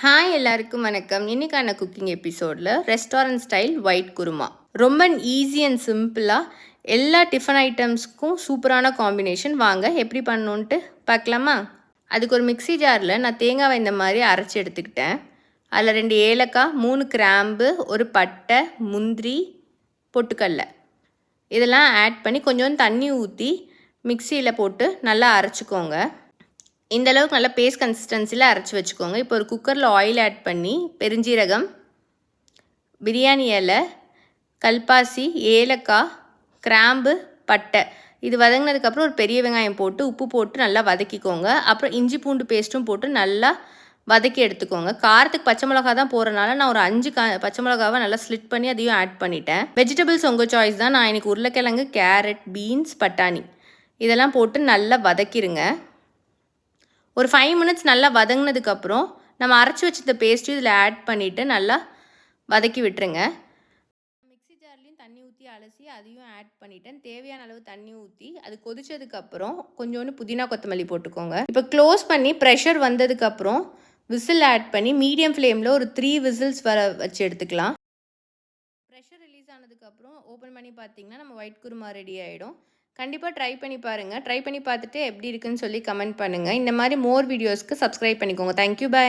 Hi எல்லாருக்கும் வணக்கம். இன்னைக்கான குக்கிங் எபிசோடில் ரெஸ்டாரண்ட் ஸ்டைல் ஒயிட் குருமா ரொம்ப ஈஸி அண்ட் சிம்பிளாக எல்லா டிஃபன் ஐட்டம்ஸ்க்கும் சூப்பரான காம்பினேஷன். வாங்க எப்படி பண்ணணுன்ட்டு பார்க்கலாமா? அதுக்கு ஒரு மிக்ஸி ஜாரில் நான் தேங்காவை இந்த மாதிரி அரைச்சி எடுத்துக்கிட்டேன். அதில் 2 ஏலக்காய், 3 கிராம்பு, ஒரு பட்டை, முந்திரி, பொட்டுக்கடலை இதெல்லாம் ஆட் பண்ணி கொஞ்சோண்டு தண்ணி ஊற்றி மிக்சியில் போட்டு நல்லா அரைச்சிக்கோங்க. இந்த அளவுக்கு நல்லா பேஸ்ட் கன்சிஸ்டன்சியில் அரைச்சி வச்சுக்கோங்க. இப்போ ஒரு குக்கரில் ஆயில் ஆட் பண்ணி பெருஞ்சீரகம், பிரியாணி இலை, கல்பாசி, ஏலக்காய், கிராம்பு, பட்டை இது வதங்கினதுக்கப்புறம் ஒரு பெரிய வெங்காயம் போட்டு உப்பு போட்டு நல்லா வதக்கிக்கோங்க. அப்புறம் இஞ்சி பூண்டு பேஸ்ட்டும் போட்டு நல்லா வதக்கி எடுத்துக்கோங்க. காரத்துக்கு பச்சை மிளகா தான் போகிறனால நான் ஒரு 5 பச்சை மிளகாவை நல்லா ஸ்லிட் பண்ணி அதையும் ஆட் பண்ணிட்டேன். வெஜிடபிள்ஸ் உங்கள் சாய்ஸ் தான். நான் இன்றைக்கி உருளைக்கிழங்கு, கேரட், பீன்ஸ், பட்டாணி இதெல்லாம் போட்டு நல்லா வதக்கிடுங்க. ஒரு 5 மினிட்ஸ் நல்லா வதங்கினதுக்கப்புறம் நம்ம அரைச்சி வச்சிருந்த பேஸ்ட்டும் இதில் ஆட் பண்ணிவிட்டு நல்லா வதக்கி விட்டுருங்க. மிக்ஸி ஜார்லேயும் தண்ணி ஊற்றி அலசி அதையும் ஆட் பண்ணிவிட்டேன். தேவையான அளவு தண்ணி ஊற்றி அது கொதிச்சதுக்கப்புறம் கொஞ்சோண்டு புதினா கொத்தமல்லி போட்டுக்கோங்க. இப்போ க்ளோஸ் பண்ணி ப்ரெஷர் வந்ததுக்கப்புறம் விசில் ஆட் பண்ணி மீடியம் ஃப்ளேமில் ஒரு 3 விசில்ஸ் வர வச்சு எடுத்துக்கலாம். ப்ரெஷர் ரிலீஸ் ஆனதுக்கப்புறம் ஓப்பன் பண்ணி பார்த்தீங்கன்னா நம்ம ஒயிட் குருமா ரெடி ஆகிடும். கண்டிப்பாக ட்ரை பண்ணி பாருங்கள். ட்ரை பண்ணி பார்த்துட்டு எப்படி இருக்குன்னு சொல்லி கமெண்ட் பண்ணுங்கள். இந்த மாதிரி மோர் வீடியோஸ்க்கு சப்ஸ்கிரைப் பண்ணிக்கோங்க. தேங்க்யூ, பாய்.